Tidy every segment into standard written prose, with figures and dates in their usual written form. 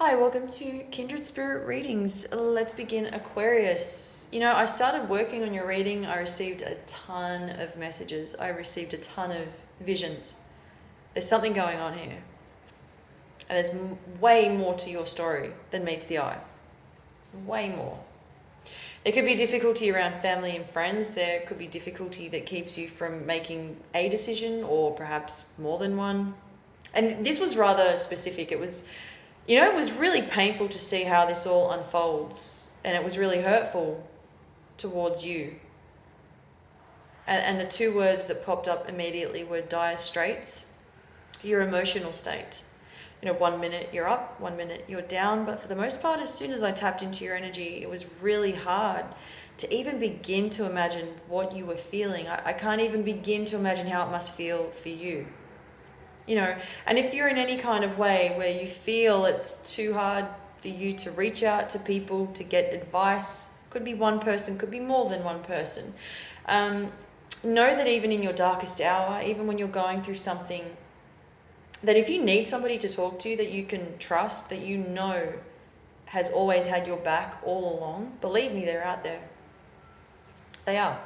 Hi, welcome to Kindred Spirit Readings. Let's begin Aquarius. I started working on your reading. I received a ton of messages. I received a ton of visions. There's something going on here. And there's way more to your story than meets the eye. Way more. There could be difficulty around family and friends. There could be difficulty that keeps you from making a decision or perhaps more than one. And this was rather specific. It was really painful to see how this all unfolds, and it was really hurtful towards you. And the two words that popped up immediately were dire straits. Your emotional state. 1 minute you're up, 1 minute you're down, but for the most part, as soon as I tapped into your energy, it was really hard to even begin to imagine what you were feeling. I can't even begin to imagine how it must feel for you. And if you're in any kind of way where you feel it's too hard for you to reach out to people to get advice, could be one person, could be more than one person, know that even in your darkest hour, even when you're going through something, that if you need somebody to talk to that you can trust, that has always had your back all along, believe me, they're out there. They are.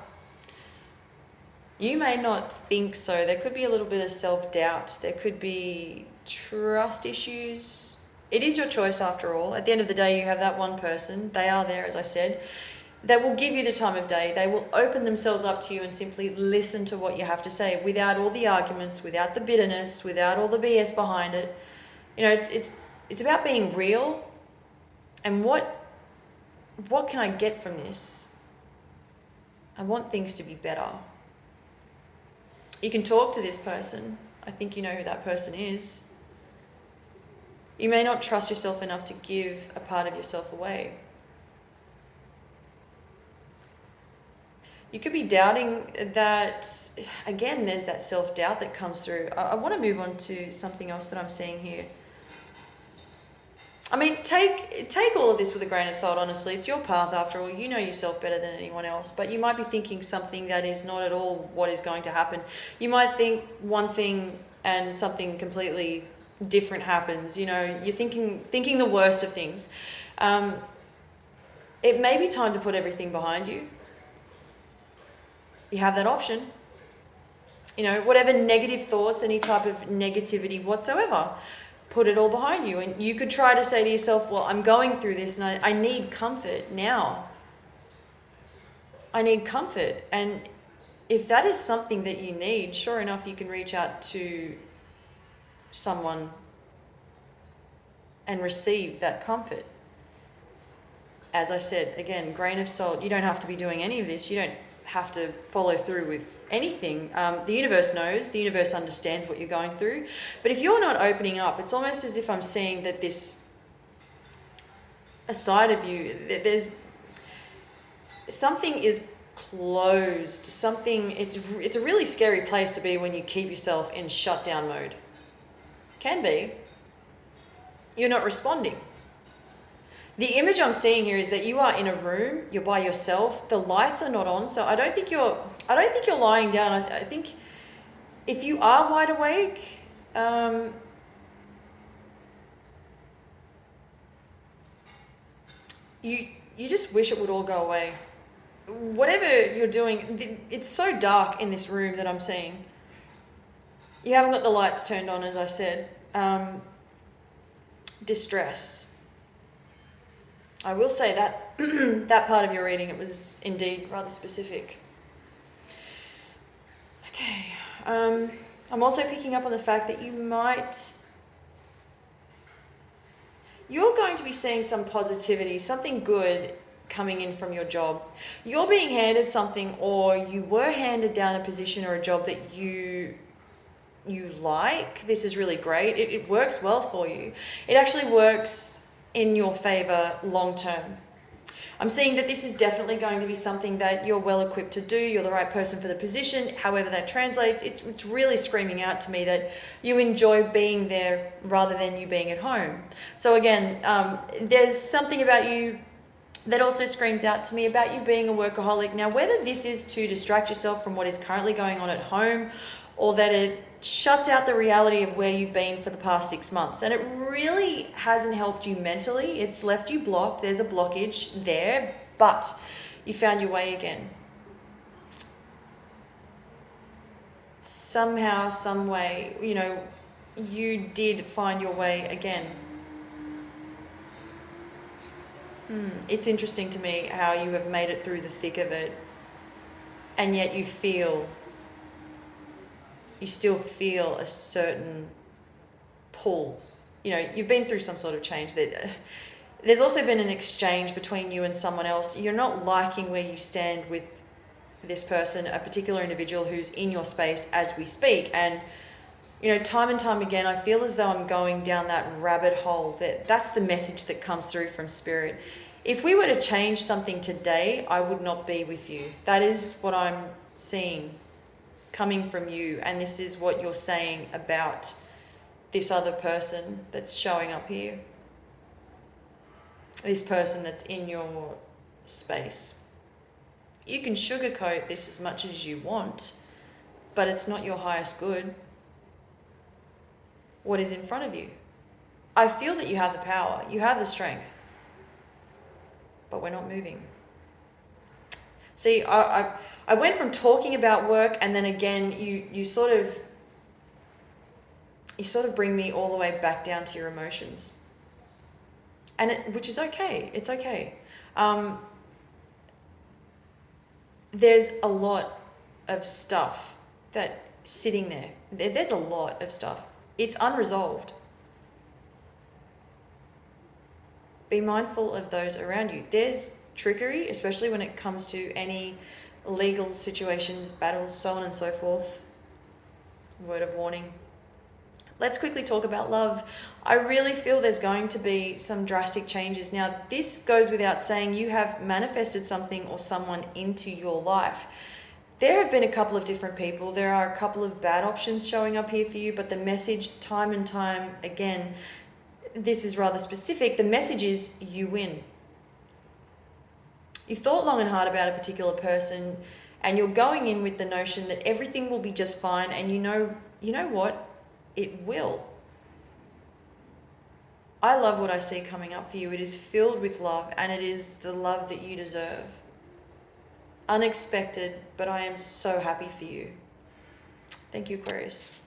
You may not think so. There could be a little bit of self-doubt. There could be trust issues. It is your choice after all. At the end of the day, you have that one person. They are there, as I said. They will give you the time of day. They will open themselves up to you and simply listen to what you have to say without all the arguments, without the bitterness, without all the BS behind it. It's about being real. And what can I get from this? I want things to be better. You can talk to this person. I think you know who that person is. You may not trust yourself enough to give a part of yourself away. You could be doubting that, again, there's that self-doubt that comes through. I want to move on to something else that I'm seeing here. I mean, take all of this with a grain of salt, honestly. It's your path after all. You know yourself better than anyone else, but you might be thinking something that is not at all what is going to happen. You might think one thing and something completely different happens. You're thinking the worst of things. It may be time to put everything behind you. You have that option. Whatever negative thoughts, any type of negativity whatsoever, put it all behind you. And you could try to say to yourself, well, I'm going through this and I need comfort now. I need comfort. And if that is something that you need, sure enough, you can reach out to someone and receive that comfort. As I said, again, grain of salt. You don't have to be doing any of this. You don't have to follow through with anything. The universe knows, the universe understands what you're going through. But if you're not opening up, it's almost as if I'm seeing that a side of you, there's something is closed. It's a really scary place to be when you keep yourself in shutdown mode. Can be. You're not responding. The image I'm seeing here is that you are in a room, you're by yourself, the lights are not on, so I don't think you're lying down. I think if you are wide awake, you just wish it would all go away. Whatever you're doing, it's so dark in this room that I'm seeing. You haven't got the lights turned on, as I said. Distress. I will say that that part of your reading, it was indeed rather specific. Okay. I'm also picking up on the fact that you're going to be seeing some positivity, something good coming in from your job. You're being handed something, or you were handed down a position or a job that you like. This is really great. It works well for you. It actually works in your favor long term. I'm seeing that this is definitely going to be something that you're well equipped to do. You're the right person for the position. However that translates, it's really screaming out to me that you enjoy being there rather than you being at home. So again, there's something about you that also screams out to me about you being a workaholic. Now, whether this is to distract yourself from what is currently going on at home, or that it shuts out the reality of where you've been for the past 6 months. And it really hasn't helped you mentally. It's left you blocked. There's a blockage there, but you found your way again. Somehow, some way, you did find your way again. It's interesting to me how you have made it through the thick of it, and yet you still feel a certain pull. You've been through some sort of change. There's also been an exchange between you and someone else. You're not liking where you stand with this person, a particular individual who's in your space as we speak. And time and time again, I feel as though I'm going down that rabbit hole. That's the message that comes through from Spirit. If we were to change something today, I would not be with you. That is what I'm seeing coming from you. And this is what you're saying about this other person that's showing up here. This person that's in your space. You can sugarcoat this as much as you want, but it's not your highest good. What is in front of you? I feel that you have the power, you have the strength, but we're not moving. See, I went from talking about work, and then again, you sort of bring me all the way back down to your emotions, and which is okay. It's okay. There's a lot of stuff that's sitting there. There's a lot of stuff. It's unresolved. Be mindful of those around you. There's trickery, especially when it comes to any legal situations, battles, so on and so forth. Word of warning. Let's quickly talk about love. I really feel there's going to be some drastic changes. Now, this goes without saying, you have manifested something or someone into your life. There have been a couple of different people. There are a couple of bad options showing up here for you, but the message time and time again, this is rather specific. The message is you win. You've thought long and hard about a particular person, and you're going in with the notion that everything will be just fine, and you know what? It will. I love what I see coming up for you. It is filled with love, and it is the love that you deserve. Unexpected, but I am so happy for you. Thank you, Aquarius.